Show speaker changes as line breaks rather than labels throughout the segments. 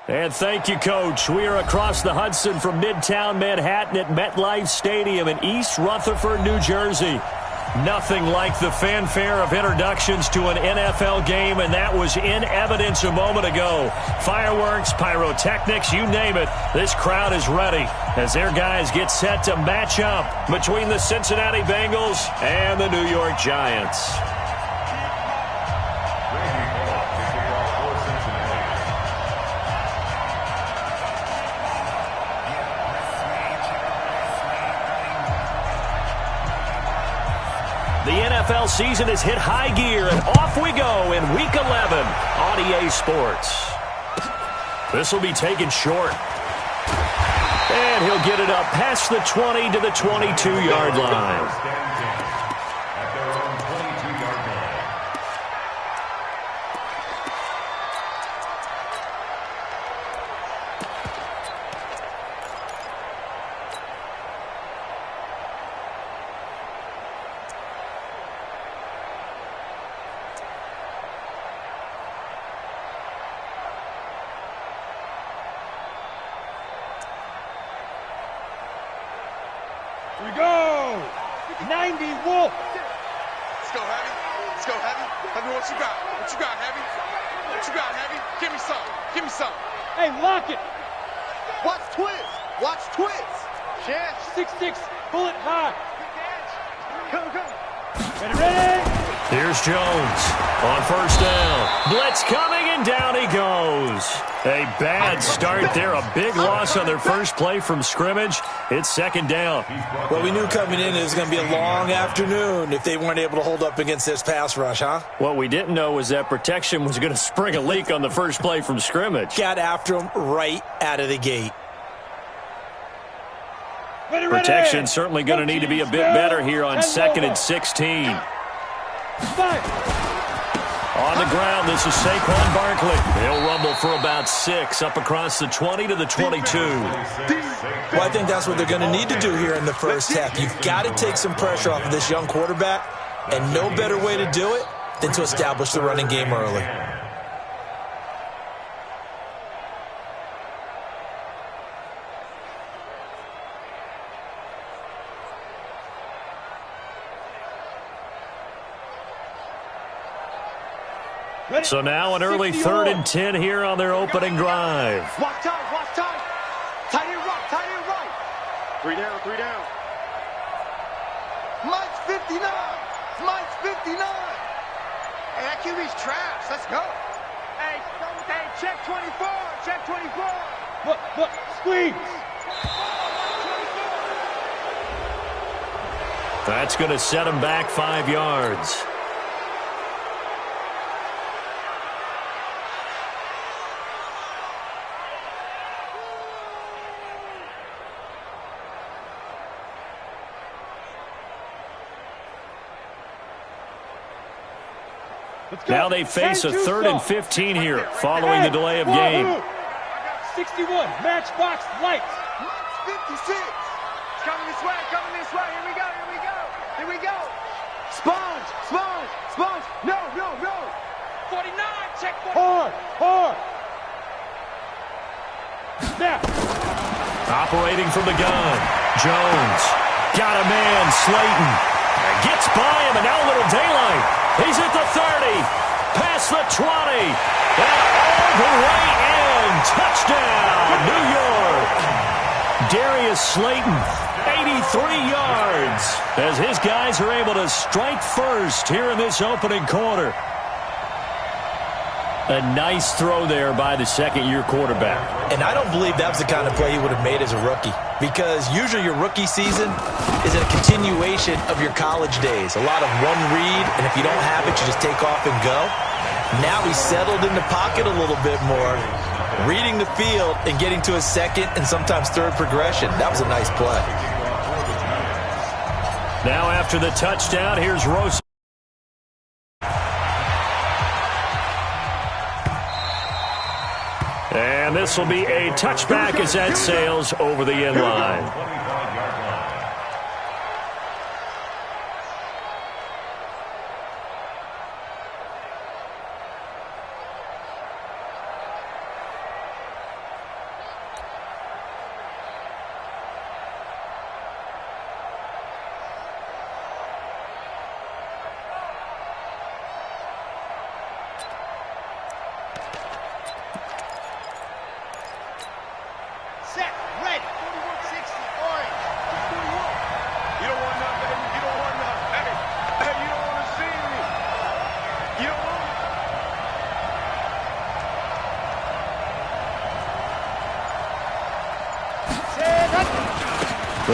And thank you, Coach. We are across the Hudson from Midtown Manhattan at MetLife Stadium in East Rutherford, New Jersey. Nothing like the fanfare of introductions to an NFL game, and that was in evidence a moment ago. Fireworks, pyrotechnics, you name it. This crowd is ready as their guys get set to match up between the Cincinnati Bengals and the New York Giants. The NFL season has hit high gear, and off we go in Week 11 on EA Sports. This will be taken short. And he'll get it up past the 20 to the 22-yard line.
Here we go! 90 Wolf!
Let's go, Heavy. Let's go, Heavy. Heavy, what you got? What you got, Heavy? What you got, Heavy? Give me some. Give me some.
Hey, lock it!
Watch Twitch. Watch Twitch.
Yeah. 6-6, bullet high. Go, go. Ready?
Here's Jones on first down. Blitz coming, and down he goes. A bad start there. A big loss on their first play from scrimmage. It's second down.
Well, we knew coming in it was going to be a long afternoon if they weren't able to hold up against this pass rush, huh?
What we didn't know was that protection was going to spring a leak on the first play from scrimmage.
Got after him right out of the gate.
Protection certainly going to need to be a bit better here on 2nd and 16. On the ground, this is Saquon Barkley. They'll rumble for about 6 up across the 20 to the 22.
Well, I think that's what they're going to need to do here in the first half. You've got to take some pressure off of this young quarterback, and no better way to do it than to establish the running game early.
So now an early 3rd and 10 here on their opening drive.
Watch time, watch time. Tight end right, tight end right. 3 down, 3 down. Mike's 59. Mike's 59. Hey, that QB's trash. Let's go. Hey, check 24. Check 24.
Look, squeeze.
That's going to set him back 5 yards. Now they face a 3rd and 15 here following the delay of game.
61, matchbox lights.
56. It's coming this way, coming this way. Here we go, here we go. Here we go. Sponge. No.
49, check 49. Hard. Snap.
Operating from the gun. Jones. Got a man, Slayton. Gets by him, and now a little daylight. He's at the 30, past the 20, and all the way in. Touchdown, New York. Darius Slayton, 83 yards, as his guys are able to strike first here in this opening quarter. A nice throw there by the second-year quarterback.
And I don't believe that was the kind of play he would have made as a rookie, because usually your rookie season is a continuation of your college days. A lot of one read, and if you don't have it, you just take off and go. Now he's settled in the pocket a little bit more, reading the field and getting to his second and sometimes third progression. That was a nice play.
Now after the touchdown, here's Rose. And this will be a touchback as that sails over the end line.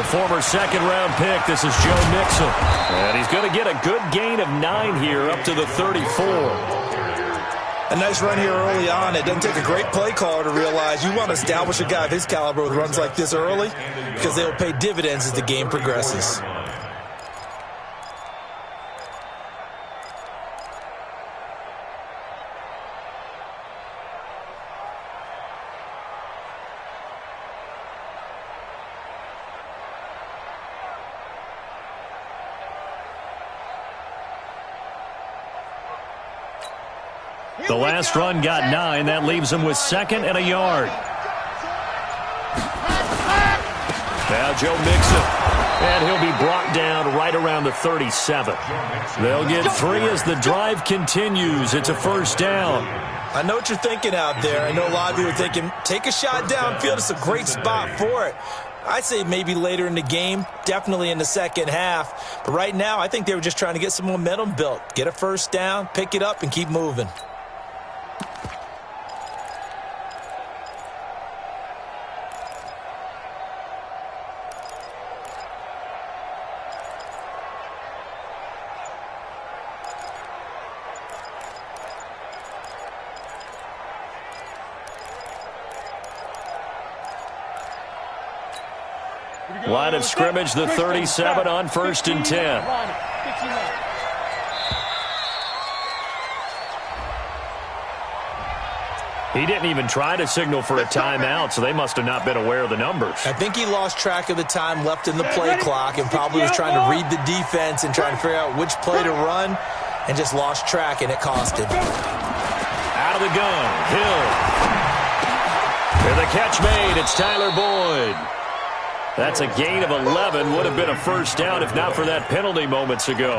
former second-round pick. This is Joe Mixon. And he's going to get a good gain of 9 here up to the 34.
A nice run here early on. It doesn't take a great play caller to realize you want to establish a guy of his caliber with runs like this early because they'll pay dividends as the game progresses.
The last run got 9. That leaves him with 2nd and a yard. Now Joe Mixon. And he'll be brought down right around the 37. They'll get 3 as the drive continues. It's a first down.
I know what you're thinking out there. I know a lot of you are thinking, take a shot downfield. It's a great spot for it. I'd say maybe later in the game, definitely in the second half. But right now, I think they were just trying to get some momentum built. Get a first down, pick it up, and keep moving.
Line of scrimmage, the 37 on 1st and 10. He didn't even try to signal for a timeout, so they must have not been aware of the numbers.
I think he lost track of the time left in the play clock and probably was trying to read the defense and trying to figure out which play to run and just lost track, and it cost him.
Out of the gun, Hill. And the catch made, it's Tyler Boyd. That's a gain of 11. Would have been a first down if not for that penalty moments ago.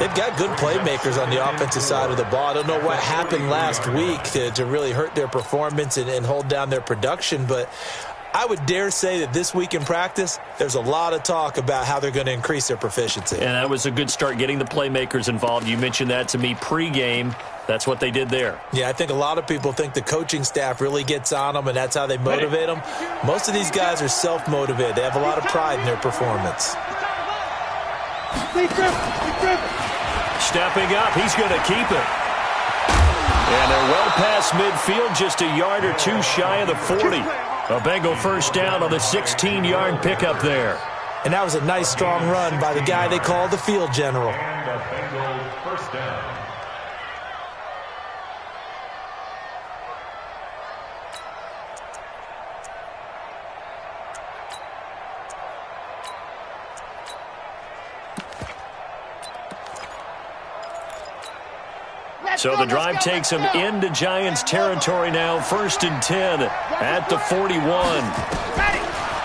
They've got good playmakers on the offensive side of the ball. I don't know what happened last week to really hurt their performance and hold down their production, but I would dare say that this week in practice, there's a lot of talk about how they're going to increase their proficiency.
And that was a good start getting the playmakers involved. You mentioned that to me pregame. That's what they did there.
Yeah, I think a lot of people think the coaching staff really gets on them, and that's how they motivate them. Most of these guys are self-motivated. They have a lot of pride in their performance.
Stepping up, he's going to keep it. And they're well past midfield, just a yard or 2 shy of the 40. A Bengal first down on the 16-yard pickup there.
And that was a nice, strong run by the guy they call the field general.
First down.
So the drive takes him into Giants territory now. 1st and 10 at the 41.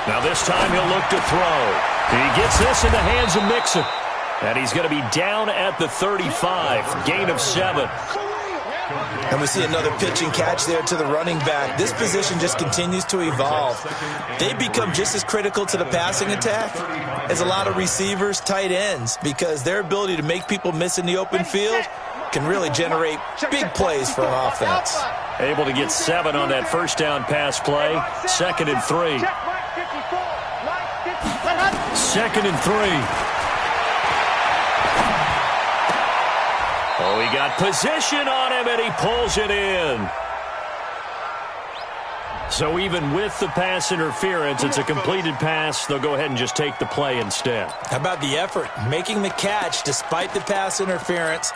Now this time he'll look to throw. He gets this in the hands of Mixon. And he's going to be down at the 35. Gain of 7.
And we see another pitch and catch there to the running back. This position just continues to evolve. They become just as critical to the passing attack as a lot of receivers, tight ends, because their ability to make people miss in the open field can really generate big plays for an offense.
Able to get 7 on that first down pass play. 2nd and 3. 2nd and 3. Oh, he got position on him, and he pulls it in. So even with the pass interference, it's a completed pass. They'll go ahead and just take the play instead.
How about the effort? Making the catch despite the pass interference.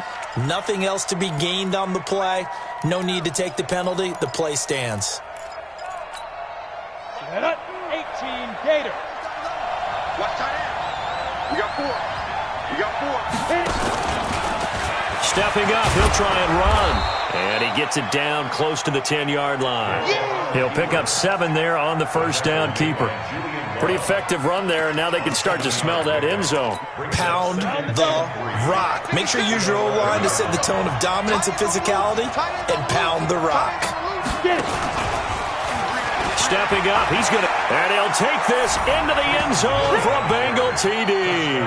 Nothing else to be gained on the play. No need to take the penalty. The play stands.
18 Gator.
Watch tight end. We got 4. We got 4.
Stepping up, he'll try and run. And he gets it down close to the 10-yard line. He'll pick up 7 there on the first down keeper. Pretty effective run there, and now they can start to smell that end zone.
Pound the rock. Make sure you use your O-line to set the tone of dominance and physicality, and pound the rock.
Stepping up, he's going to, and he'll take this into the end zone for a Bengal TD.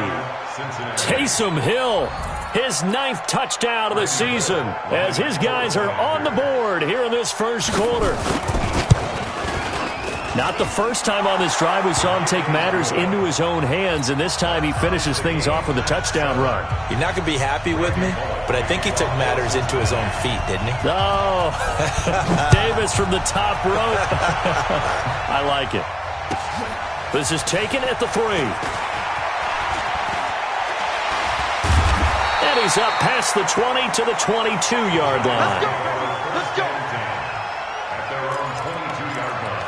Taysom Hill, his 9th touchdown of the season, as his guys are on the board here in this first quarter. Not the first time on this drive we saw him take matters into his own hands, and this time he finishes things off with a touchdown run.
You're not going to be happy with me, but I think he took matters into his own feet, didn't he?
Oh, Davis from the top rope. I like it. This is taken at the 3. And he's up past the 20 to the 22-yard line.
Let's go. Let's go.
At their own 22-yard line.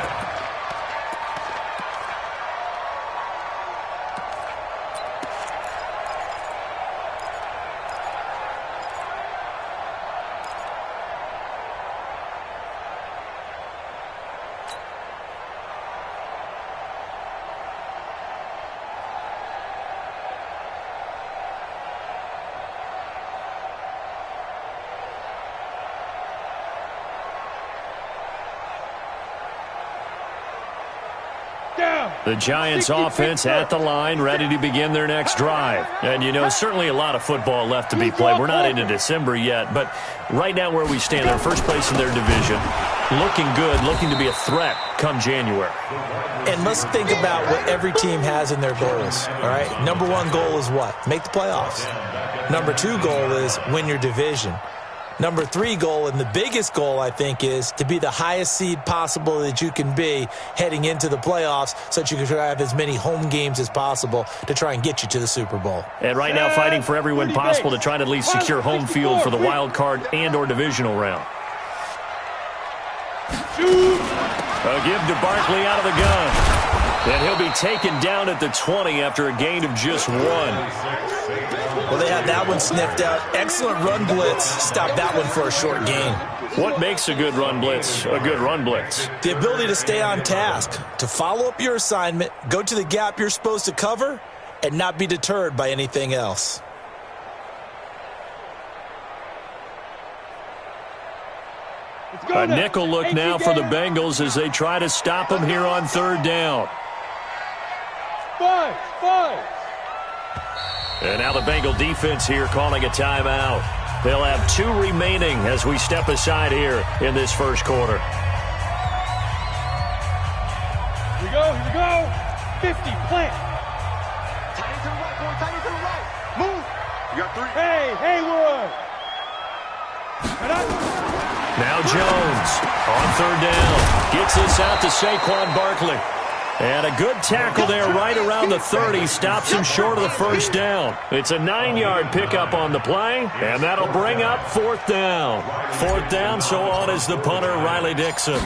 The Giants offense at the line, ready to begin their next drive. And, you know, certainly a lot of football left to be played. We're not into December yet, but right now where we stand, they're first place in their division. Looking good, looking to be a threat come January.
And let's think about what every team has in their goals, all right? Number 1 goal is what? Make the playoffs. Number 2 goal is win your division. Number 3 goal, and the biggest goal, I think, is to be the highest seed possible that you can be heading into the playoffs so that you can try to have as many home games as possible to try and get you to the Super Bowl.
And right now fighting for every win possible to try to at least secure home field for the wild card and or divisional round. A give to Barkley out of the gun. And he'll be taken down at the 20 after a gain of just 1.
Well, they had that one sniffed out. Excellent run blitz. Stopped that one for a short gain.
What makes a good run blitz a good run blitz?
The ability to stay on task, to follow up your assignment, go to the gap you're supposed to cover, and not be deterred by anything else.
A nickel look now for the Bengals as they try to stop him here on 3rd down.
5.
And now the Bengal defense here calling a timeout. They'll have 2 remaining as we step aside here in this first quarter.
Here we go. 50, plant.
Tight end to the right, boy. Tight end to the right. Move. You got 3.
Hey, Haywood.
Now Jones on 3rd down. Gets this out to Saquon Barkley. And a good tackle there right around the 30. Stops him short of the first down. It's a 9-yard pickup on the play, and that'll bring up 4th down. 4th down, so on is the punter, Riley Dixon.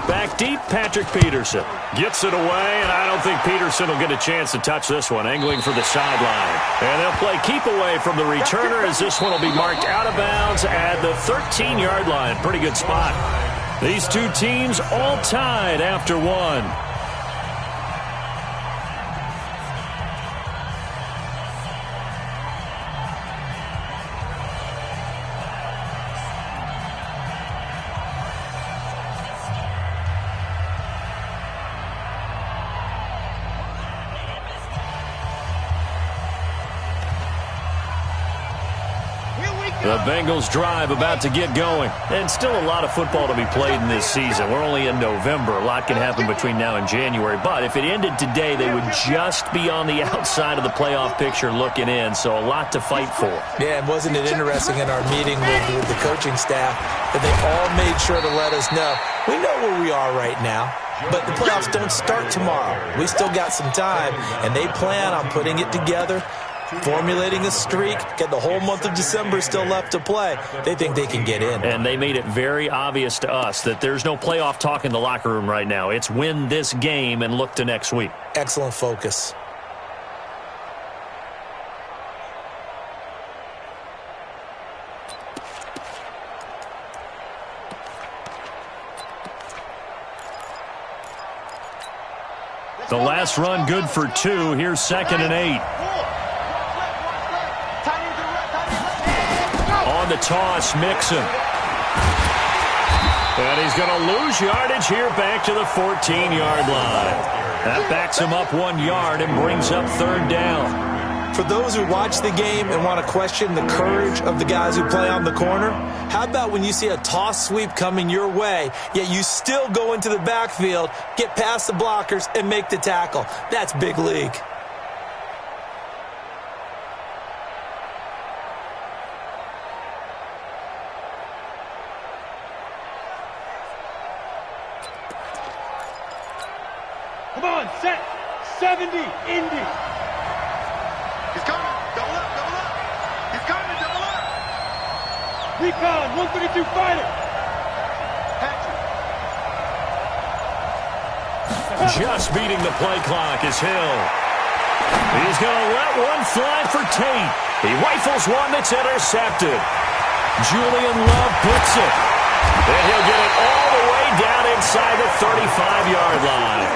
Back deep, Patrick Peterson. Gets it away, and I don't think Peterson will get a chance to touch this one. Angling for the sideline. And they'll play keep away from the returner as this one will be marked out of bounds at the 13-yard line. Pretty good spot. These 2 teams all tied after 1. The Bengals drive about to get going. And still a lot of football to be played in this season. We're only in November. A lot can happen between now and January. But if it ended today, they would just be on the outside of the playoff picture looking in. So a lot to fight for.
Yeah, and wasn't it interesting in our meeting with the coaching staff that they all made sure to let us know, we know where we are right now, but the playoffs don't start tomorrow. We still got some time, and they plan on putting it together, formulating a streak, get the whole month of December still left to play. They think they can get in.
And they made it very obvious to us that there's no playoff talk in the locker room right now. It's win this game and look to next week.
Excellent focus.
The last run good for 2. Here's 2nd and 8. On the toss, Mixon. And he's going to lose yardage here back to the 14-yard line. That backs him up 1 yard and brings up 3rd down.
For those who watch the game and want to question the courage of the guys who play on the corner, how about when you see a toss sweep coming your way, yet you still go into the backfield, get past the blockers, and make the tackle? That's big league.
Come on, set. 70, Indy.
He's coming. Double up, double up. He's coming, double up.
Recon, 132 fighter.
Patrick.
Just beating the play clock is Hill. He's going to let one fly for Tate. He rifles one that's intercepted. Julian Love picks it. And he'll get it all the way down inside the 35-yard line.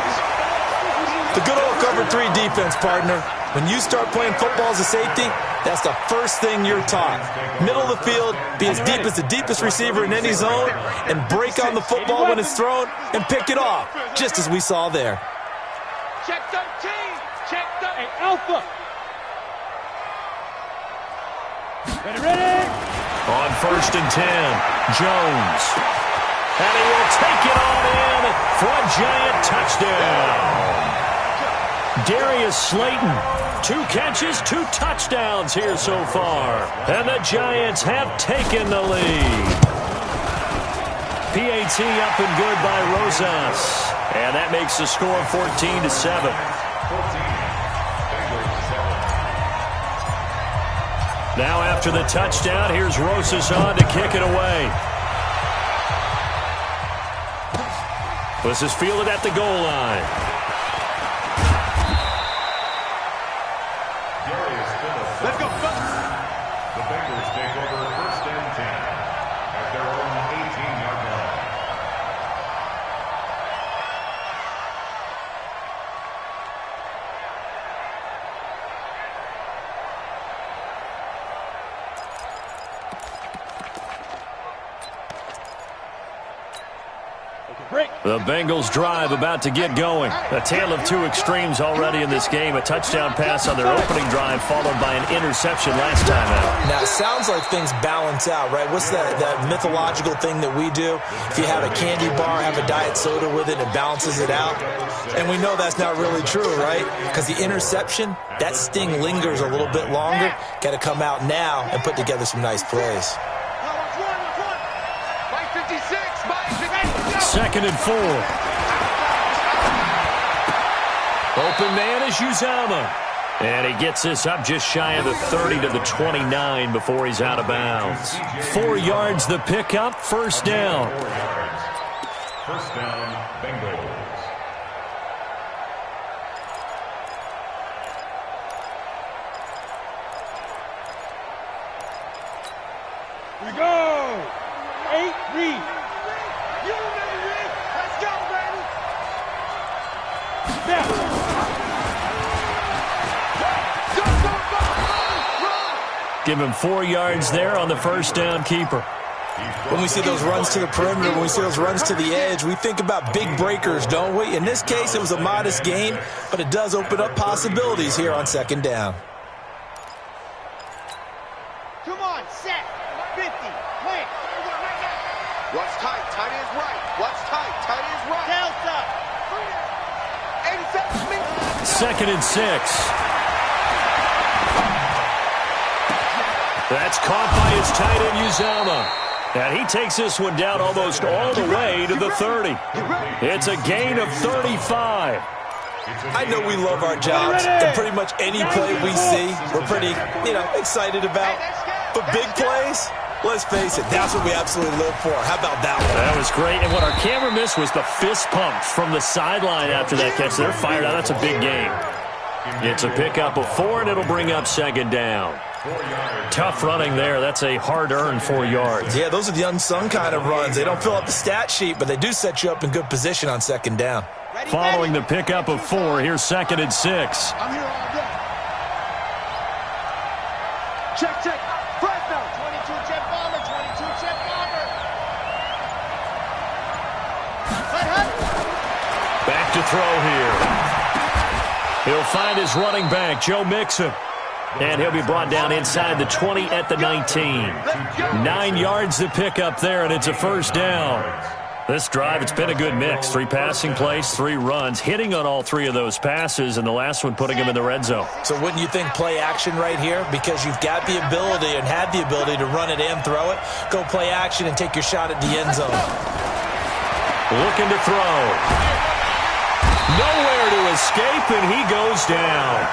The good old cover 3 defense, partner. When you start playing football as a safety, that's the first thing you're taught. Middle of the field, be as deep as the deepest receiver in any zone, and break on the football when it's thrown and pick it off, just as we saw there.
Check 13. Check 13.
Hey, Alpha. Ready.
On 1st and 10, Jones. And he will take it on in for a giant touchdown. Darius Slayton, 2 catches, 2 touchdowns here so far. And the Giants have taken the lead. PAT up and good by Rosas. And that makes the score 14-7. Now after the touchdown, here's Rosas on to kick it away. This is fielded at the goal line.
Let's go.
The Bengals take over 1st and 10 at their own 18-yard line.
The Bengals drive about to get going. A tale of 2 extremes already in this game. A touchdown pass on their opening drive followed by an interception last time out.
Now, it sounds like things balance out, right? What's that mythological thing that we do? If you have a candy bar, have a diet soda with it, it balances it out. And we know that's not really true, right? Because the interception, that sting lingers a little bit longer. Got to come out now and put together some nice plays.
2nd and 4. Open man is Uzama. And he gets this up just shy of the 30 to the 29 before he's out of bounds. 4 yards the pickup, 1st down.
1st down, Bengals.
Here we go. 8 read.
Let's go, baby.
Now.
Give him 4 yards there on the 1st down keeper.
When we see those runs to the perimeter, when we see those runs to the edge, we think about big breakers, don't we? In this case, it was a modest gain, but it does open up possibilities here on 2nd down.
Come on, set. 50. Plant. What's tight? Tight is right. What's tight? Tight is right. Tails up. 87 meters.
2nd and 6. That's caught by his tight end, Uzama. And he takes this one down almost all the way to the 30. It's a gain of 35.
I know we love our jobs, and pretty much any play we see, we're pretty, excited about. But big plays, let's face it, that's what we absolutely live for. How about that one?
That was great. And what our camera missed was the fist pumps from the sideline after that catch. They're fired out. That's a big game. It's a pickup of 4, and it'll bring up 2nd down. Tough running there. That's a hard-earned 4 yards.
Yeah, those are the unsung kind of runs. They don't fill up the stat sheet, but they do set you up in good position on 2nd down.
Following the pickup of 4, here's 2nd and 6.
I'm here all day. Check, check. First down. 22 jet bomber. 22 jet bomber.
Back to throw here. He'll find his running back, Joe Mixon. And he'll be brought down inside the 20 at the 19. 9 yards to pick up there, and it's a first down. This drive, it's been a good mix. 3 passing plays, 3 runs, hitting on all 3 of those passes, and the last one putting him in the red zone.
So wouldn't you think play action right here? Because you've got the ability and have the ability to run it and throw it. Go play action and take your shot at the end zone.
Looking to throw. Nowhere to escape, and he goes down.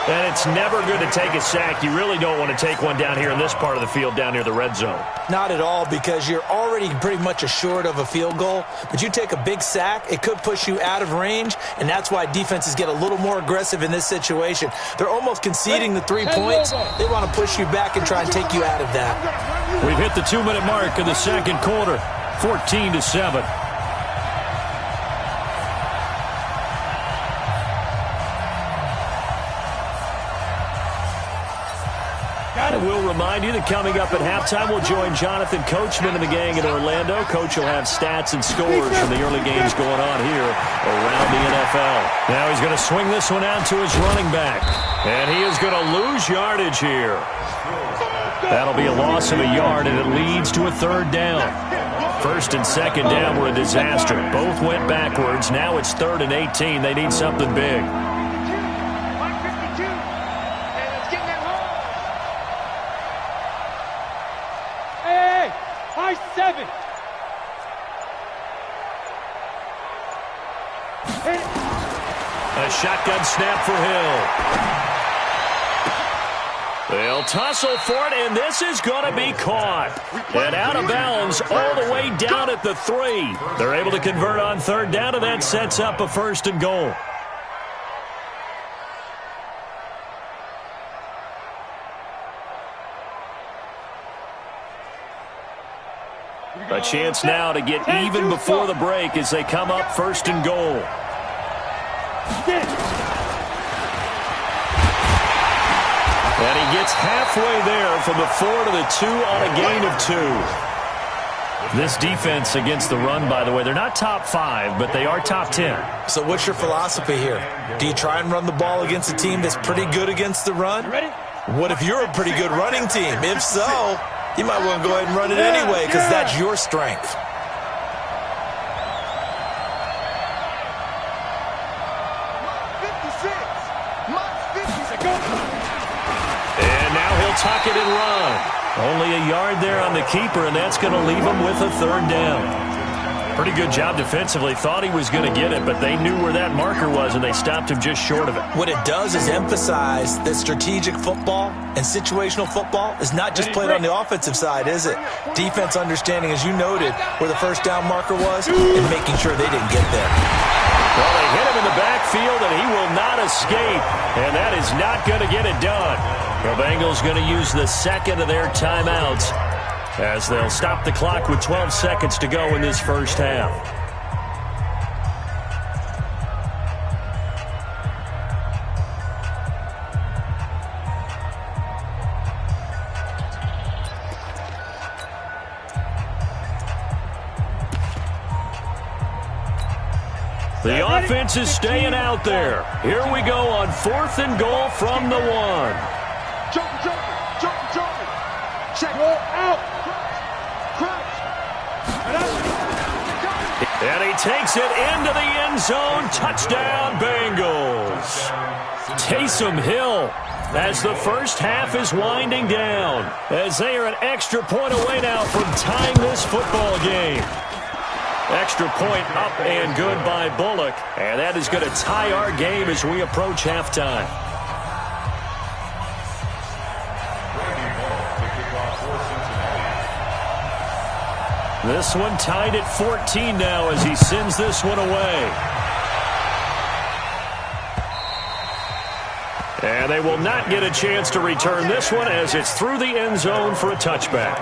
And it's never good to take a sack. You really don't want to take one down here in this part of the field down near the red zone.
Not at all, because you're already pretty much assured of a field goal. But you take a big sack, it could push you out of range, and that's why defenses get a little more aggressive in this situation. They're almost conceding the 3 points. They want to push you back and try and take you out of that.
We've hit the 2-minute mark in the second quarter, 14-7. I will remind you that coming up at halftime, we'll join Jonathan Coachman and the gang in Orlando. Coach will have stats and scores from the early games going on here around the NFL. Now he's going to swing this one out to his running back. And he is going to lose yardage here. That'll be a loss of a yard, and it leads to a third down. First and second down were a disaster. Both went backwards. Now it's 3rd and 18. They need something big. A shotgun snap for Hill. They'll tussle for it, and this is going to be caught. And out of bounds all the way down at the 3. They're able to convert on third down, and that sets up a 1st and goal. A chance now to get even before the break as they come up 1st and goal. And he gets halfway there from the 4 to the 2 on a gain of 2. This defense against the run, by the way, they're not top 5, but they are top 10.
So what's your philosophy here? Do you try and run the ball against a team that's pretty good against the run? What if you're a pretty good running team? If so, you might want to go ahead and run it anyway because that's your strength.
And now he'll tuck it and run. Only a yard there on the keeper, and that's going to leave him with a third down. Pretty good job defensively. Thought he was going to get it, but they knew where that marker was, and they stopped him just short of it.
What it does is emphasize that strategic football and situational football is not just played on the offensive side, is it? Defense understanding, as you noted, where the first down marker was and making sure they didn't get there.
Well, they hit him in the backfield, and he will not escape, and that is not going to get it done. The Bengals going to use the second of their timeouts as they'll stop the clock with 12 seconds to go in this first half. The offense is staying out there. Here we go on 4th and goal from the 1.
Jump. Check. Go out. Crouch.
And he takes it into the end zone. Touchdown, Bengals. Taysom Hill as the first half is winding down, as they are an extra point away now from tying this football game. Extra point up and good by Bullock. And that is going to tie our game as we approach halftime. This one tied at 14 now as he sends this one away. And they will not get a chance to return this one as it's through the end zone for a touchback.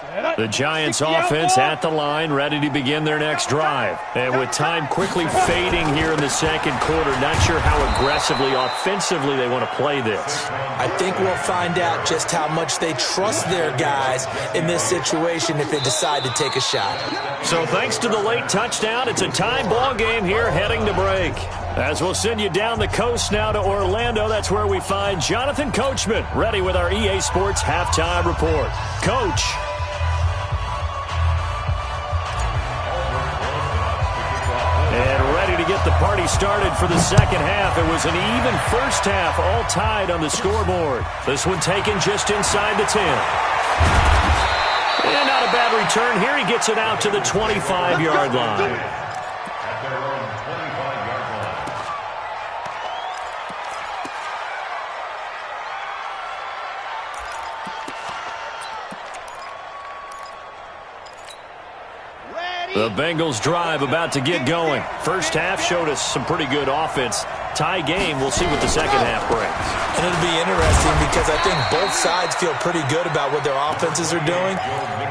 Set up.
The Giants offense at the line, ready to begin their next drive. And with time quickly fading here in the second quarter, not sure how aggressively, offensively they want to play this.
I think we'll find out just how much they trust their guys in this situation if they decide to take a shot.
So thanks to the late touchdown, it's a tie ball game here heading to break. As we'll send you down the coast now to Orlando, that's where we find Jonathan Coachman, ready with our EA Sports halftime report. Coach. And ready to get the party started for the second half. It was an even first half, all tied on the scoreboard. This one taken just inside the 10. And not a bad return here. He gets it out to the 25-yard line.
At their own 25-yard line.
The Bengals drive about to get going. First half showed us some pretty good offense. Tie game. We'll see what the second half brings.
And it'll be interesting because I think both sides feel pretty good about what their offenses are doing.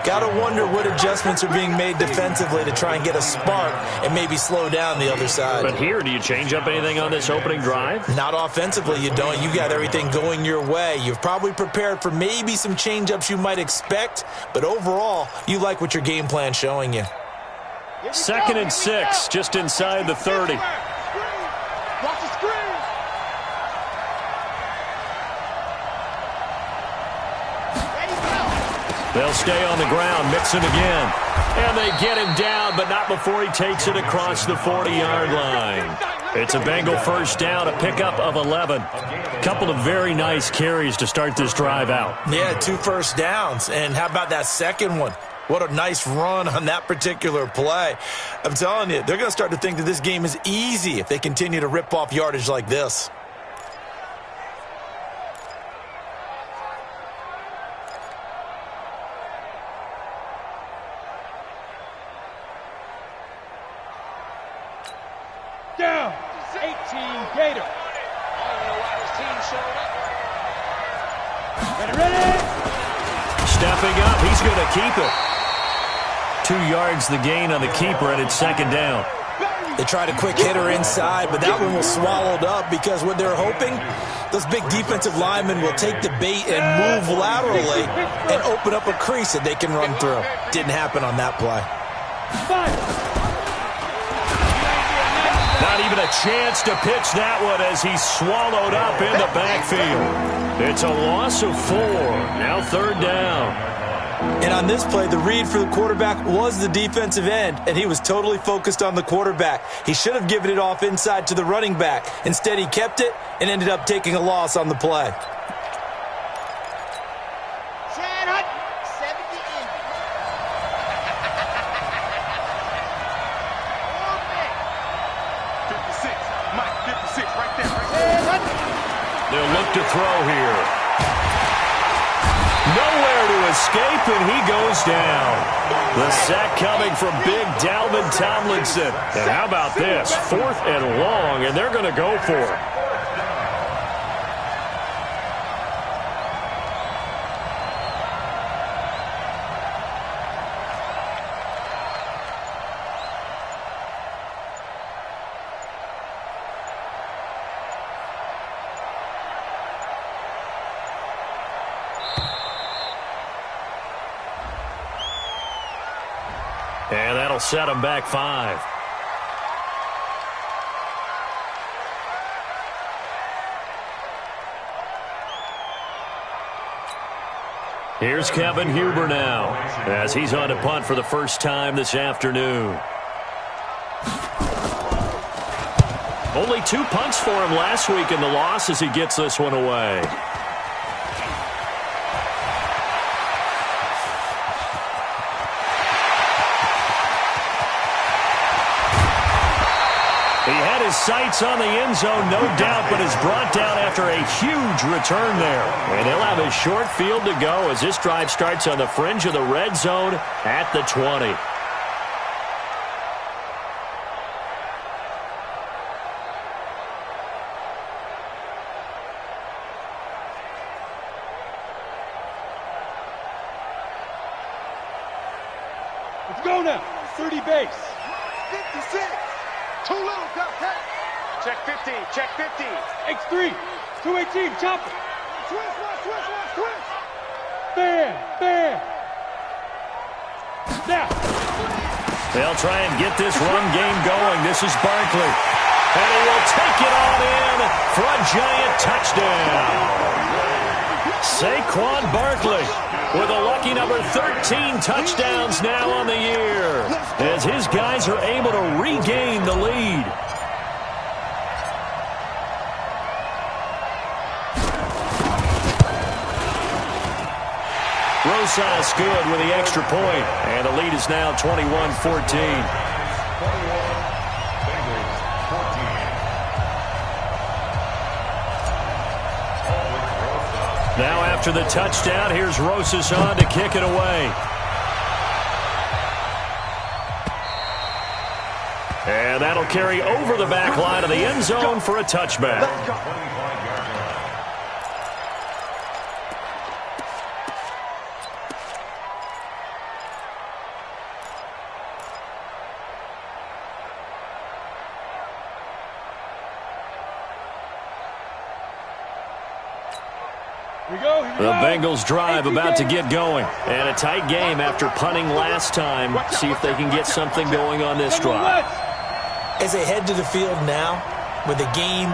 Got to wonder what adjustments are being made defensively to try and get a spark and maybe slow down the other side.
But here, do you change up anything on this opening drive?
Not offensively, you don't. You got everything going your way. You've probably prepared for maybe some change-ups you might expect, but overall, you like what your game plan's showing you.
2nd and 6, just inside the 30.
Watch the screen.
They'll stay on the ground, Mixon again. And they get him down, but not before he takes it across the 40-yard line. It's a Bengal first down, a pickup of 11. Couple of very nice carries to start this drive out.
Yeah, 2 first downs. And how about that second one? What a nice run on that particular play. I'm telling you, they're going to start to think that this game is easy if they continue to rip off yardage like this.
Down. 18 Gator. Ready.
Stepping up, he's going to keep it. 2 yards the gain on the keeper, and it's second down.
They tried a quick hitter inside, but that one was swallowed up because what they're hoping, those big defensive linemen will take the bait and move laterally and open up a crease that they can run through. Didn't happen on that play.
Not even a chance to pitch that one as he's swallowed up in the backfield. It's a loss of 4. Now third down.
And on this play, the read for the quarterback was the defensive end, and he was totally focused on the quarterback. He should have given it off inside to the running back. Instead, he kept it and ended up taking a loss on the play.
They'll look to throw here. Nowhere to escape, and he goes down. The sack coming from big Dalvin Tomlinson. And how about this? 4th and long, and they're going to go for it. And that'll set them back 5. Here's Kevin Huber now as he's on to punt for the first time this afternoon. Only 2 punts for him last week in the loss as he gets this one away. He had his sights on the end zone, no doubt, but is brought down after a huge return there. And he'll have a short field to go as this drive starts on the fringe of the red zone at the 20.
Let's go now. 30 base.
56. Too little, Doc.
Check 50. Check 50.
X3. 218. Chop it.
Twist, twist.
Bam. Bam. Now.
They'll try and get this run game going. This is Barkley. And he will take it on in for a giant touchdown. Saquon Barkley with a lucky number 13 touchdowns now on the year as his guys are able to regain the lead. Rosas good with the extra point, and the lead is now 21-14. Now after the touchdown, here's Rosas on to kick it away. And that'll carry over the back line of the end zone for a touchback. The Bengals drive about to get going. And a tight game after punting last time. See if they can get something going on this drive.
As they head to the field now, with the game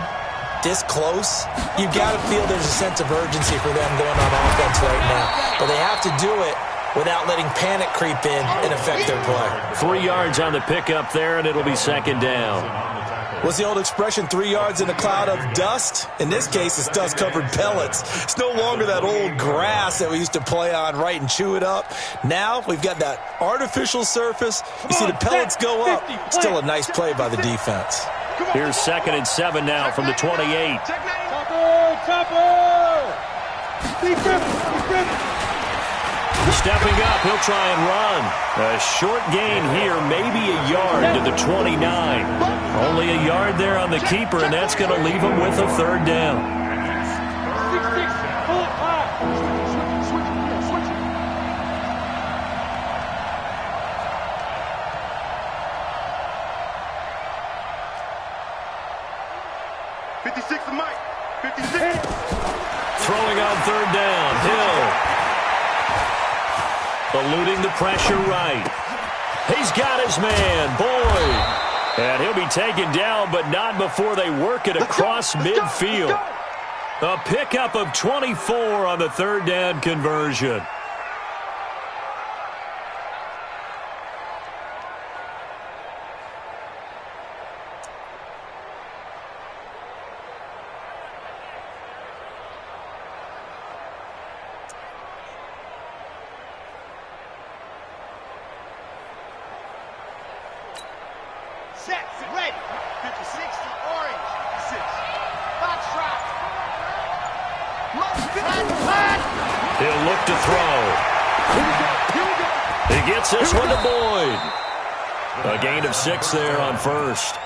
this close, you've got to feel there's a sense of urgency for them going on offense right now. But they have to do it without letting panic creep in and affect their play.
3 yards on the pickup there, and it'll be second down.
What's the old expression, 3 yards in a cloud of dust? In this case, it's dust-covered pellets. It's no longer that old grass that we used to play on, right, and chew it up. Now we've got that artificial surface. You see the pellets go up. Still a nice play by the defense.
Here's 2nd and 7 now from the 28. Stepping up, he'll try and run. A short gain here, maybe a yard to the 29. Only a yard there on the keeper, and that's going to leave him with a third down.
6-6. Pull it high. Switch it.
56 to Mike. 56.
Throwing on third down, Hill. Eluding the pressure right. He's got his man, Boyd. And he'll be taken down, but not before they work it across midfield. A pickup of 24 on the third down conversion.
Set, ready. 56 to orange. 56. Box drop.
He'll look to throw. He gets this one to Boyd. A gain of 6 there on first.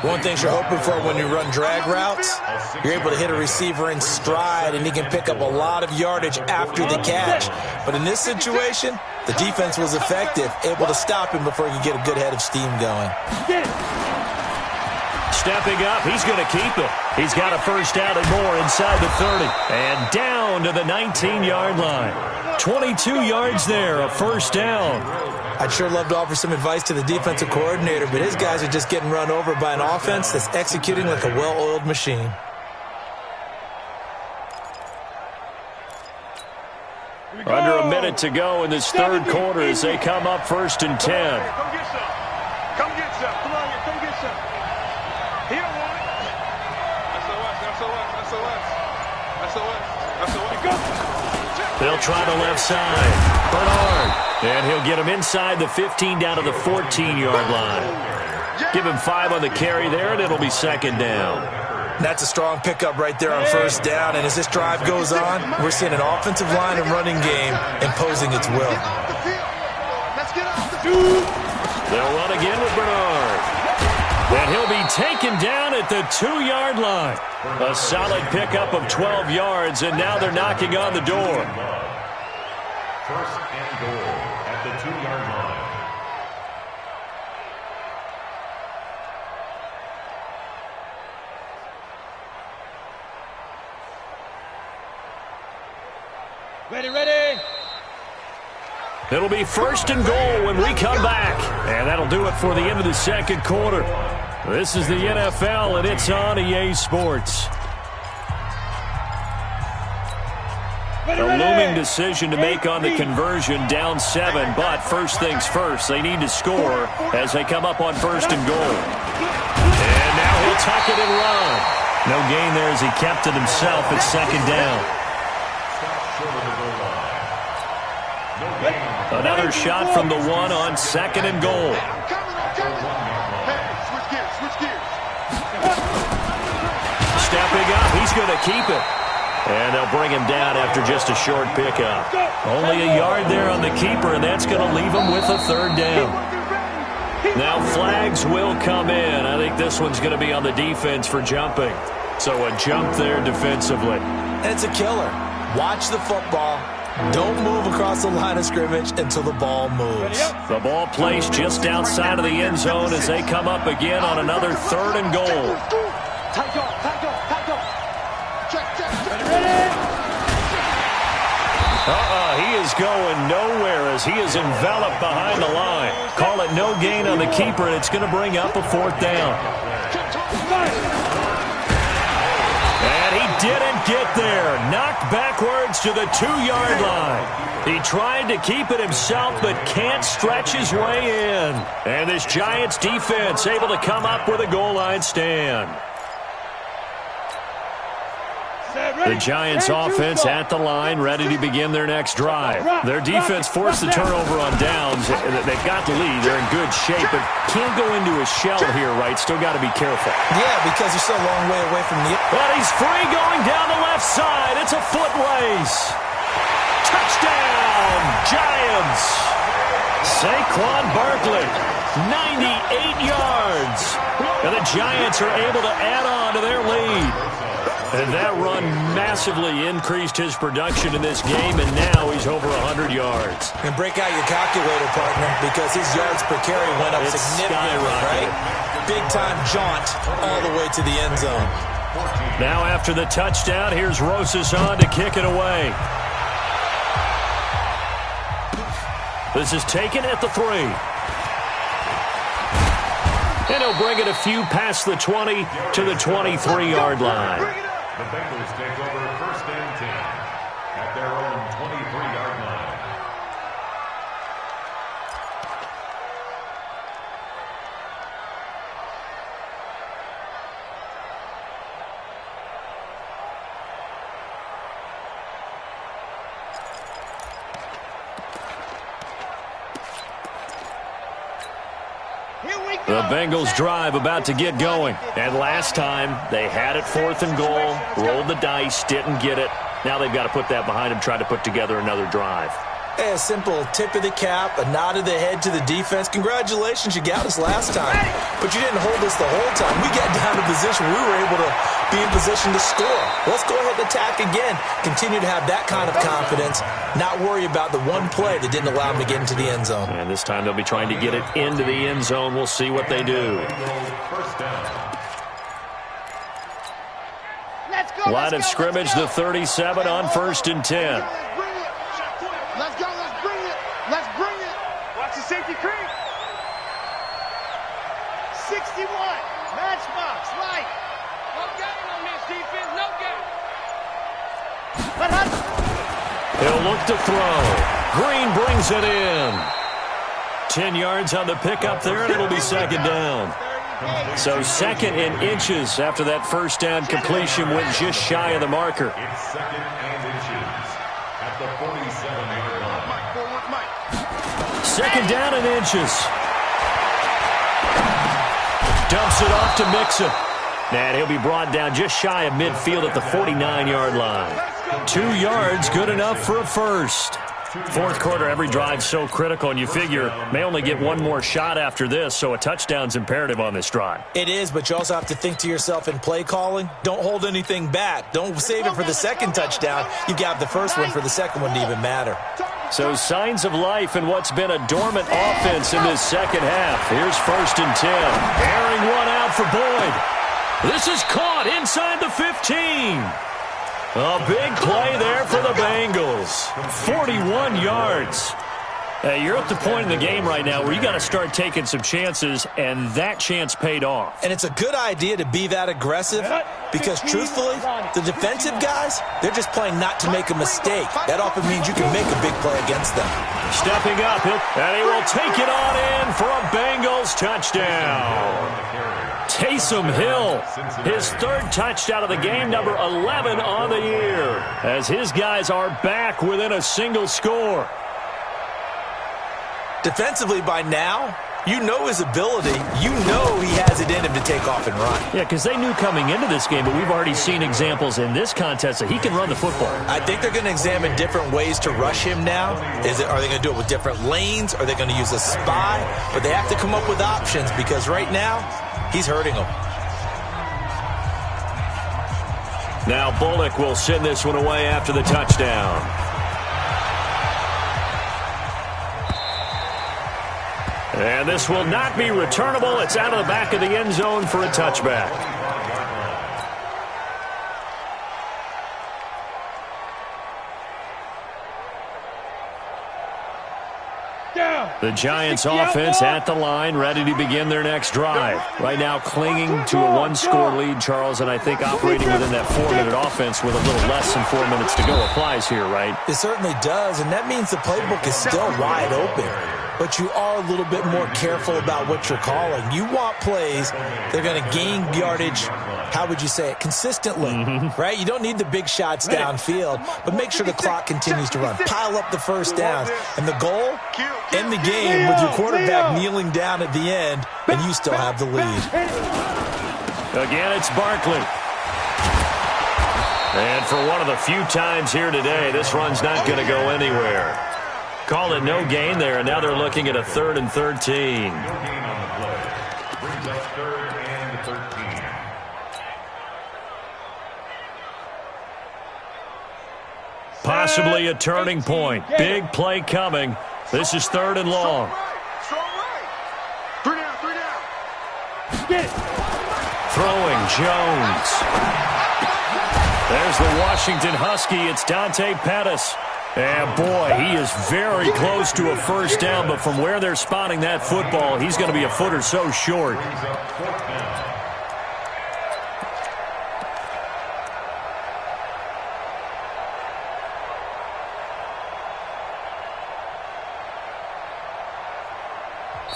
One thing you're hoping for when you run drag routes, you're able to hit a receiver in stride, and he can pick up a lot of yardage after the catch. But in this situation, the defense was effective, able to stop him before he could get a good head of steam going.
Stepping up, he's going to keep it. He's got a first down and more inside the 30. And down to the 19-yard line. 22 yards there, a first down.
I'd sure love to offer some advice to the defensive coordinator, but his guys are just getting run over by an offense that's executing like a well-oiled machine.
Under a minute to go in this third quarter as they come up 1st and 10.
Come get some. Come get some. Come on here. Come get some. He don't want it. SOS. Go.
They'll try the left side. Bernard. And he'll get him inside the 15 down to the 14-yard line. Give him 5 on the carry there, and it'll be second down.
That's a strong pickup right there on first down, and as this drive goes on, we're seeing an offensive line and running game imposing its will.
They'll run again with Bernard. And he'll be taken down at the 2-yard line. A solid pickup of 12 yards, and now they're knocking on the door.
First and goal at the 2-yard line.
Ready.
It'll be first and goal when we come back. And that'll do it for the end of the second quarter. This is the NFL, and it's on EA Sports. A looming decision to make on the conversion, down 7. But first things first, they need to score as they come up on first and goal. And now he'll tuck it and run. No gain there as he kept it himself at second down. Another shot from the 1 on second and goal. Stepping up, he's going to keep it. And they'll bring him down after just a short pickup. Only a yard there on the keeper, and that's going to leave him with a third down. Now flags will come in. I think this one's going to be on the defense for jumping. So a jump there defensively.
And it's a killer. Watch the football. Don't move across the line of scrimmage until the ball moves.
The ball placed just outside of the end zone as they come up again on another third and goal. He is going nowhere as he is enveloped behind the line. Call it no gain on the keeper, and it's going to bring up a fourth down. And he didn't get there. Knocked backwards to the 2-yard line. He tried to keep it himself, but can't stretch his way in. And this Giants defense able to come up with a goal line stand. The Giants offense at the line, ready to begin their next drive. Their defense forced the turnover on downs. They've got the lead. They're in good shape, but can't go into a shell here, right? Still got to be careful.
Yeah, because they're still a long way away from the...
But he's free going down the left side. It's a foot race. Touchdown, Giants. Saquon Barkley, 98 yards. And the Giants are able to add on to their lead. And that run massively increased his production in this game, and now he's over 100 yards.
And break out your calculator, partner, because his yards per carry went up significantly, right? Big-time jaunt all the way to the end zone.
Now after the touchdown, here's Rosas on to kick it away. This is taken at the 3. And he'll bring it a few past the 20 to the 23-yard line.
The Bengals take over first and 10 at their own 23-yard line.
The Bengals drive about to get going. And last time, they had it 4th and goal, rolled the dice, didn't get it. Now they've got to put that behind them, try to put together another drive.
A simple tip of the cap, a nod of the head to the defense. Congratulations, you got us last time. But you didn't hold us the whole time. We got down to position. We were able to be in position to score. Let's go ahead and attack again. Continue to have that kind of confidence. Not worry about the one play that didn't allow them to get into the end zone.
And this time they'll be trying to get it into the end zone. We'll see what they do. Line of scrimmage, the 37 on first and 10.
Let's go, let's bring it. Let's bring it.
Watch the safety creep.
61. Matchbox, right.
No gain on this defense, no gain.
He'll look to throw. Green brings it in. 10 yards on the pickup there, and it'll be second down. So second in inches after that first down completion went just shy of the marker.
It's second and inches at the 47-yard line.
Second down in inches. Dumps it off to Mixon. And he'll be brought down just shy of midfield at the 49-yard line. 2 yards, good enough for a first. Fourth quarter, every drive so critical, and you figure may only get one more shot after this, so a touchdown's imperative on this drive.
It is, but you also have to think to yourself in play calling, don't hold anything back. Don't save it for the second touchdown. You've got the first one for the second one to even matter.
So signs of life in what's been a dormant offense in this second half. Here's first and 10. Airing one out for Boyd. This is caught inside the 15. A big play there for the Bengals. 41 yards. You're at the point in the game right now where you got to start taking some chances, and that chance paid off.
And it's a good idea to be that aggressive because, truthfully, the defensive guys, they're just playing not to make a mistake. That often means you can make a big play against them.
Stepping up, and he will take it on in for a Bengals touchdown. Taysom Hill, his third touchdown of the game, number 11 on the year, as his guys are back within a single score.
Defensively by now, you know his ability. You know he has it in him to take off and run.
Yeah, because they knew coming into this game, but we've already seen examples in this contest that he can run the football.
I think they're going to examine different ways to rush him now. Are they going to do it with different lanes? Are they going to use a spy? But they have to come up with options because right now, he's hurting them.
Now Bullock will send this one away after the touchdown. And this will not be returnable. It's out of the back of the end zone for a touchback. The Giants offense at the line, ready to begin their next drive. Right now clinging to a one-score lead, Charles, and I think operating within that 4-minute offense with a little less than 4 minutes to go applies here, right?
It certainly does, and that means the playbook is still wide open. But you are a little bit more careful about what you're calling. You want plays that are going to gain yardage, how would you say it, consistently, right? You don't need the big shots downfield, but make sure the clock continues to run. Pile up the first downs. And the goal, end the game with your quarterback kneeling down at the end, and you still have the lead.
Again, it's Barkley. And for one of the few times here today, this run's not going to go anywhere. Call it no gain there, and now they're looking at a 3rd and 13.
No gain on the play. Brings up 3rd and 13.
Possibly a turning point. Big play coming. This is 3rd and long.
Strong right. 3 down, 3 down.
Get it.
Throwing Jones. There's the Washington Husky. It's Dante Pettis. And, boy, he is very close to a first down, but from where they're spotting that football, he's going to be a foot or so short.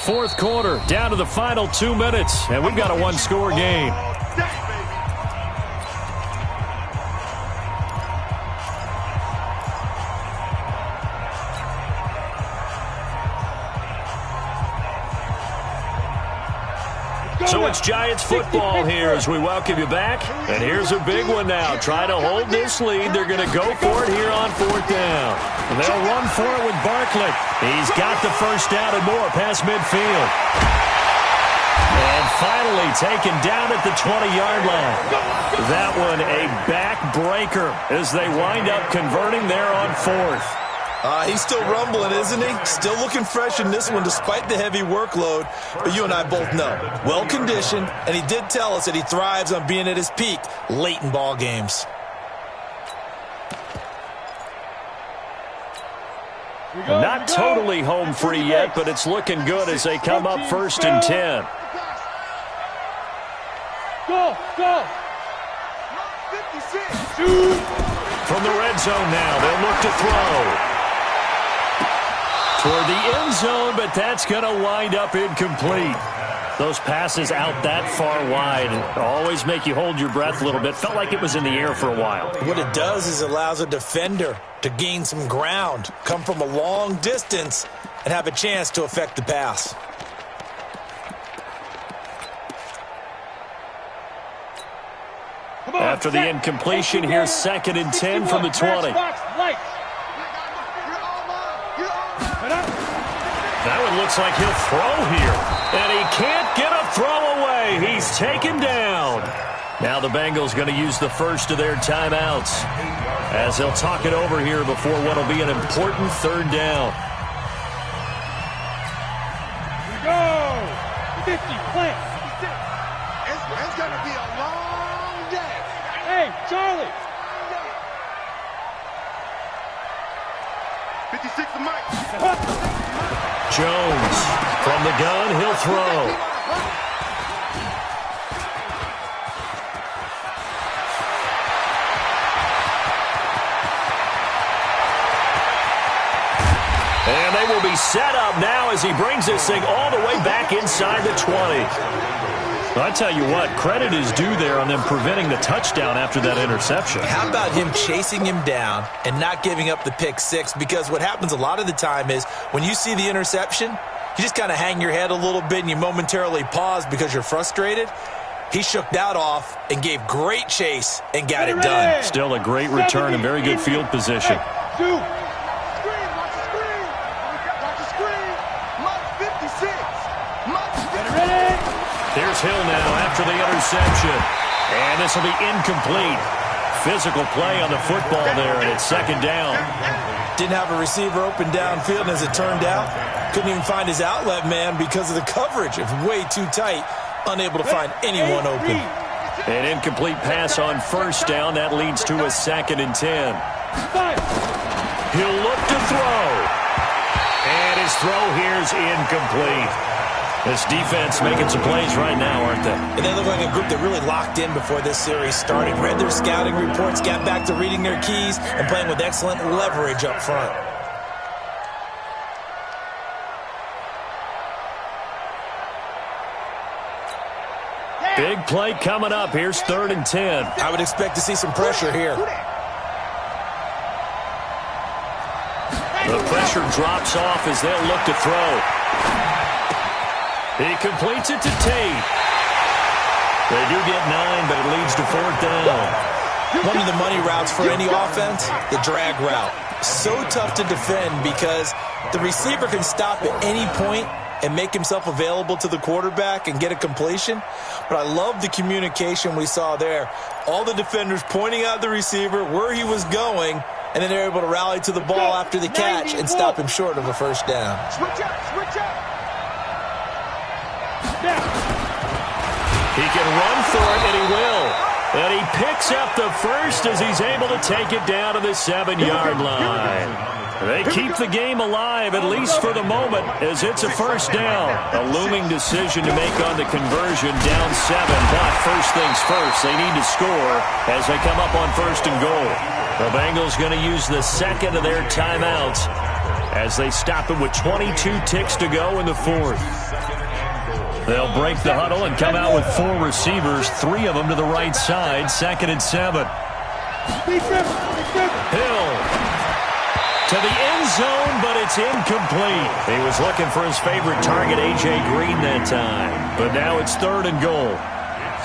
Fourth quarter, down to the final 2 minutes, and we've got a one-score game. So it's Giants football here as we welcome you back. And here's a big one now. Try to hold this lead. They're going to go for it here on 4th down. And they'll run for it with Barkley. He's got the first down and more past midfield. And finally taken down at the 20-yard line. That one a backbreaker as they wind up converting there on 4th.
He's still rumbling, isn't he? Still looking fresh in this one despite the heavy workload. But you and I both know, well-conditioned, and he did tell us that he thrives on being at his peak late in ball games.
Not totally home free yet, but it's looking good as they come up 1st and 10.
Go, go.
56.
From the red zone now, they'll look to throw. Toward the end zone, but that's going to wind up incomplete. Those passes out that far wide always make you hold your breath a little bit. Felt like it was in the air for a while.
What it does is it allows a defender to gain some ground, come from a long distance, and have a chance to affect the pass.
After the incompletion, here's 2nd and 10 from the 20. That one looks like he'll throw here. And he can't get a throw away. He's taken down. Now the Bengals going to use the first of their timeouts as they'll talk it over here before what will be an important 3rd down.
Here we go. 50, plant.
It's going to be a long day.
Hey, Charlie.
56 to Mike.
Jones from the gun, he'll throw. And they will be set up now as he brings this thing all the way back inside the 20. I tell you what, credit is due there on them preventing the touchdown after that interception.
How about him chasing him down and not giving up the pick six? Because what happens a lot of the time is when you see the interception, you just kind of hang your head a little bit and you momentarily pause because you're frustrated. He shook that off and gave great chase and got it done.
Still a great return and very good field position.
Screen, watch the screen. Watch the screen. Mike 56. Mike 56.
Here's Hill now after the interception. And this will be incomplete. Physical play on the football there, and it's second down.
Didn't have a receiver open downfield, and as it turned out, couldn't even find his outlet man because of the coverage. It was way too tight, unable to find anyone open.
An incomplete pass on first down. That leads to a 2nd and 10. He'll look to throw. And his throw here's incomplete. This defense making some plays right now, aren't they?
And they look like a group that really locked in before this series started. Read their scouting reports, got back to reading their keys, and playing with excellent leverage up front.
Big play coming up. Here's 3rd and 10.
I would expect to see some pressure here.
The pressure drops off as they'll look to throw. He completes it to Tate. They do get 9, but it leads to 4th down.
One of the money routes for any offense, the drag route. So tough to defend because the receiver can stop at any point and make himself available to the quarterback and get a completion. But I love the communication we saw there. All the defenders pointing out the receiver, where he was going, and then they're able to rally to the ball after the catch and stop him short of a first down.
Switch up, switch up.
He can run for it, and he will. And he picks up the first as he's able to take it down to the 7-yard line. They keep the game alive, at least for the moment, as it's a first down. A looming decision to make on the conversion, down 7. But first things first, they need to score as they come up on 1st and goal. The Bengals going to use the 2nd of their timeouts as they stop it with 22 ticks to go in the 4th. They'll break the huddle and come out with 4 receivers, 3 of them to the right side, 2nd and 7. Hill to the end zone, but it's incomplete. He was looking for his favorite target, A.J. Green, that time. But now it's 3rd and goal.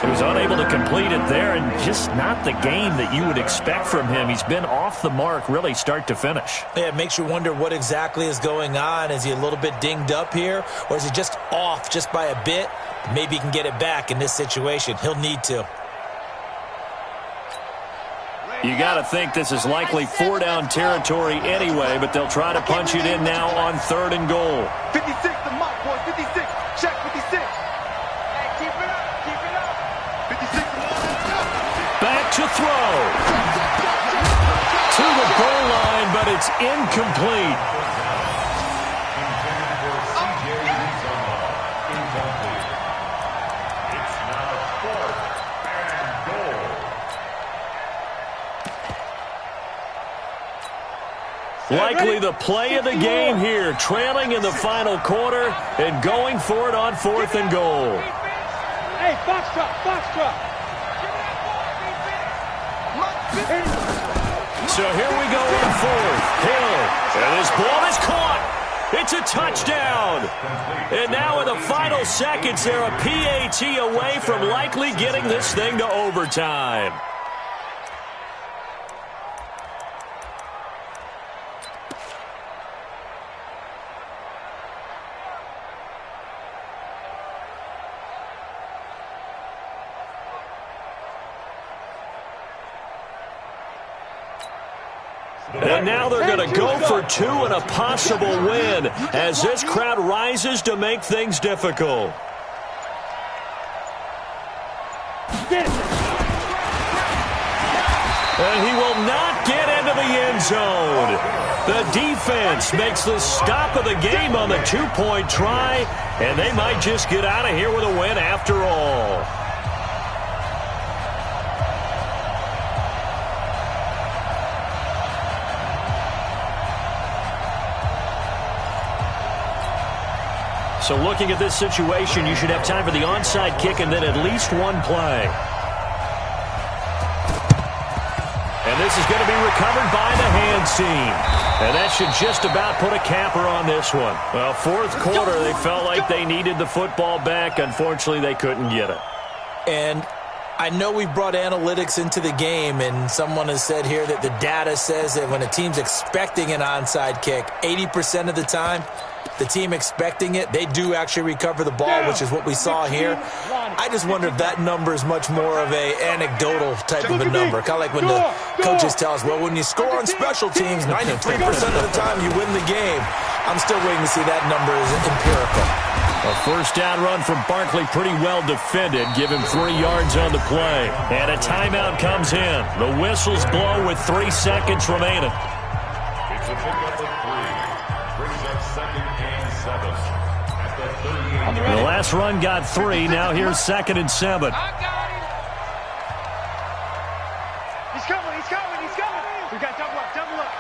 He was unable to complete it there, and just not the game that you would expect from him. He's been off the mark, really, start to finish.
Yeah, it makes you wonder what exactly is going on. Is he a little bit dinged up here, or is he just off just by a bit? Maybe he can get it back in this situation. He'll need to.
You got to think this is likely 4-down territory anyway, but they'll try to punch it in now on 3rd and goal.
56 to Mike, boy, 56. Check 56. Hey, keep it up, keep it up. 56 to Mike.
Back to throw. To the goal line, but it's incomplete. Likely the play of the game here, trailing in the final quarter and going for it on 4th and goal.
Hey, box truck.
So here we go on 4th. Hill, and his ball is caught. It's a touchdown. And now in the final seconds, they're a PAT away from likely getting this thing to overtime. And now they're going to go for 2 and a possible win as this crowd rises to make things difficult. And he will not get into the end zone. The defense makes the stop of the game on the 2-point try, and they might just get out of here with a win after all. So looking at this situation, you should have time for the onside kick and then at least one play. And this is going to be recovered by the hands team. And that should just about put a capper on this one. Well, fourth quarter, they felt like they needed the football back. Unfortunately, they couldn't get it.
And I know we brought analytics into the game, and someone has said here that the data says that when a team's expecting an onside kick, 80% of the time, the team expecting it, they do actually recover the ball, which is what we saw here. I just wonder if that number is much more of a anecdotal type of a number. Kind of like when the coaches tell us, well, when you score on special teams, 93% of the time you win the game. I'm still waiting to see that number is empirical.
A first down run from Barkley, pretty well defended. Give him 3 yards on the play. And a timeout comes in. The whistles blow with 3 seconds remaining.
It's a pickup of 3. Brings up 2nd and 7 at the 38.
The last run got 3. Now here's 2nd and 7.
I got him. He's coming, he's coming, he's coming. We got double up, double up.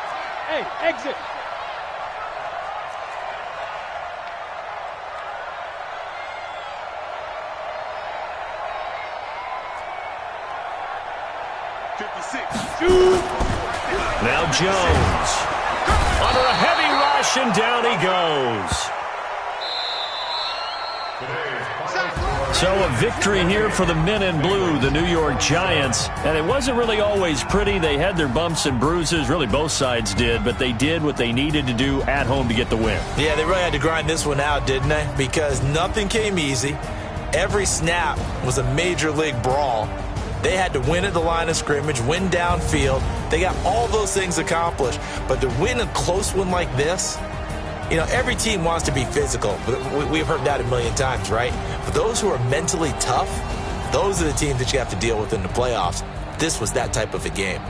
Hey, exit.
Now Jones. Under a heavy rush, and down he goes. So a victory here for the men in blue, the New York Giants. And it wasn't really always pretty. They had their bumps and bruises. Really, both sides did. But they did what they needed to do at home to get the win.
Yeah, they really had to grind this one out, didn't they? Because nothing came easy. Every snap was a major league brawl. They had to win at the line of scrimmage, win downfield. They got all those things accomplished. But to win a close one like this, you know, every team wants to be physical. We've heard that a million times, right? But those who are mentally tough, those are the teams that you have to deal with in the playoffs. This was that type of a game.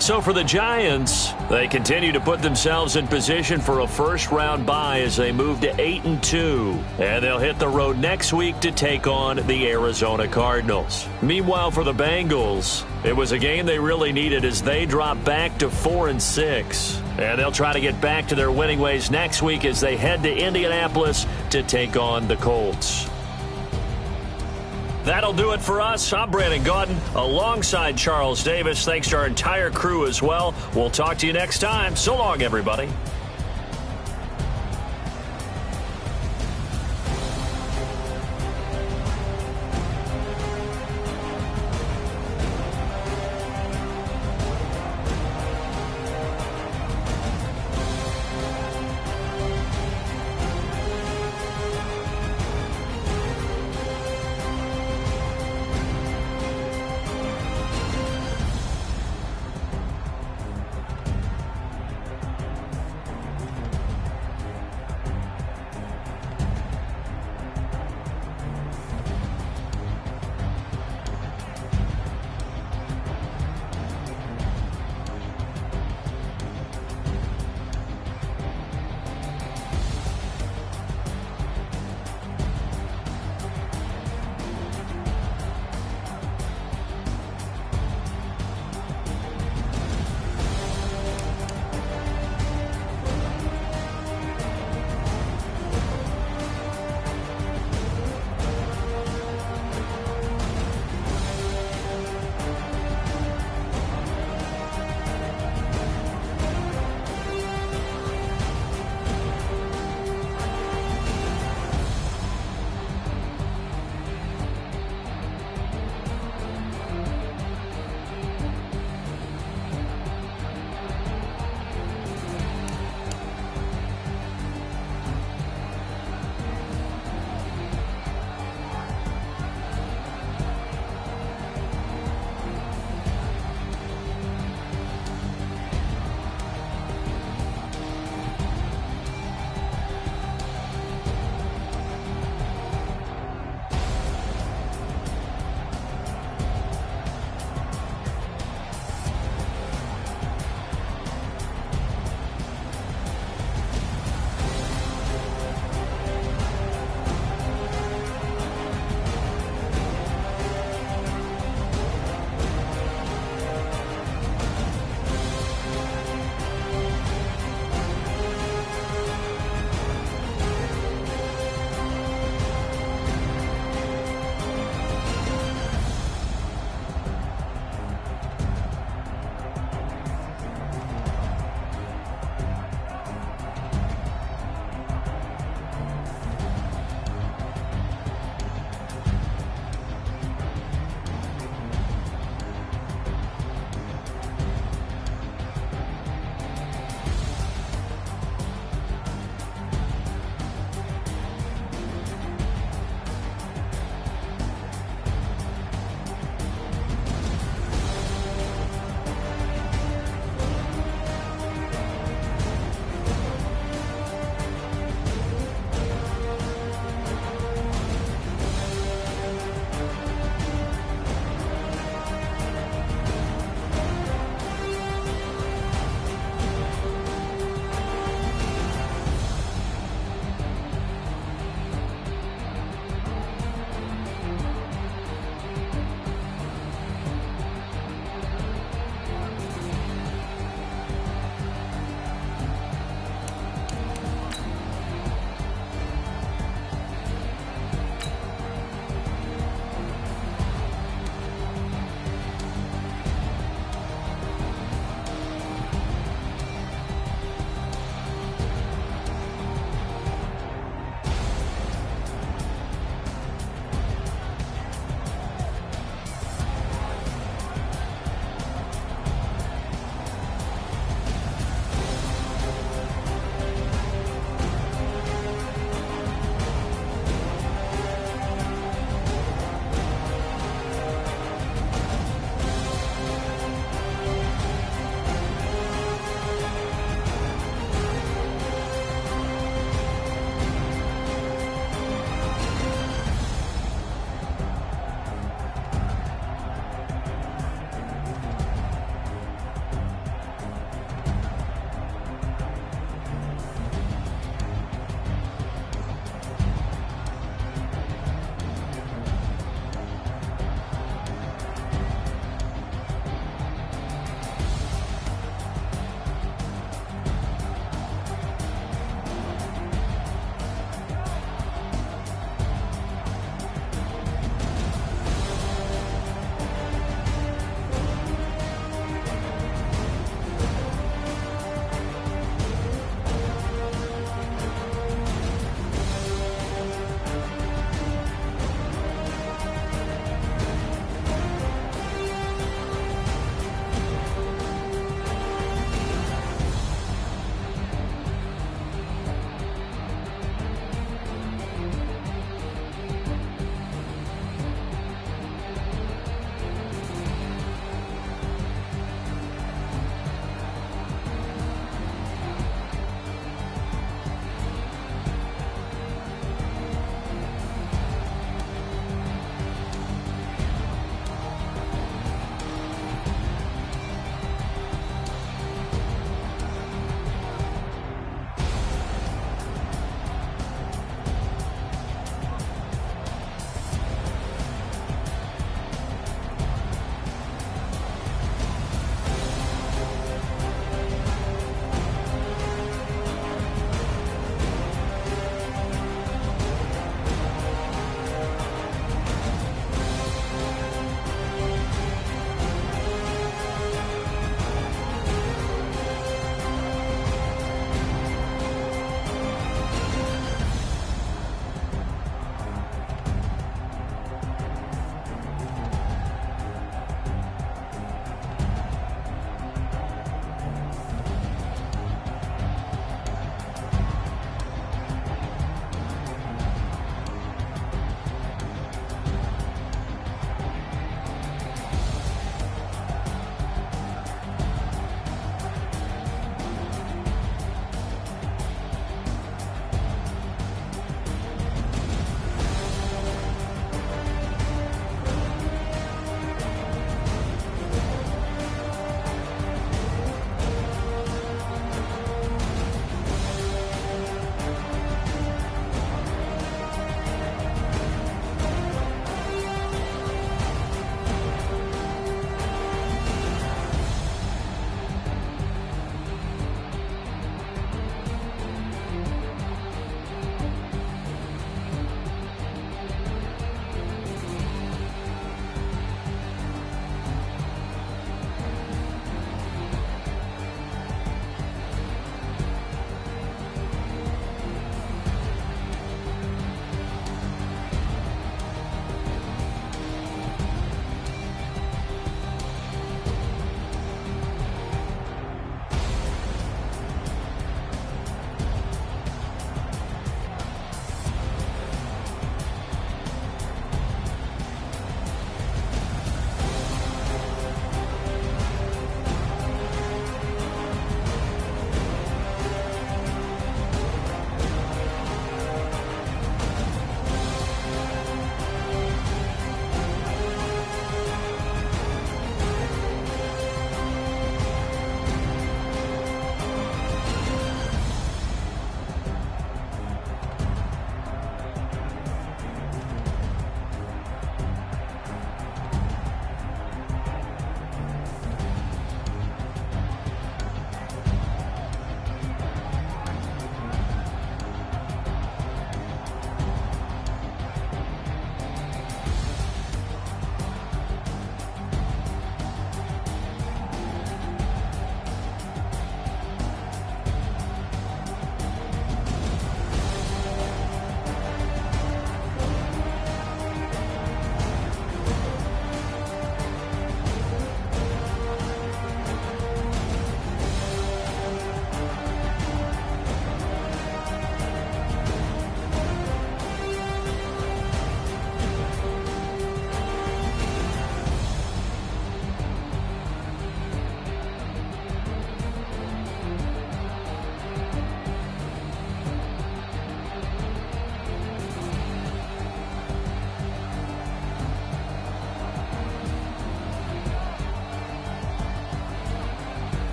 So for the Giants, they continue to put themselves in position for a first-round bye as they move to 8-2. And they'll hit the road next week to take on the Arizona Cardinals. Meanwhile, for the Bengals, it was a game they really needed as they drop back to 4-6. And they'll try to get back to their winning ways next week as they head to Indianapolis to take on the Colts. That'll do it for us. I'm Brandon Gaudin alongside Charles Davis. Thanks to our entire crew as well. We'll talk to you next time. So long, everybody.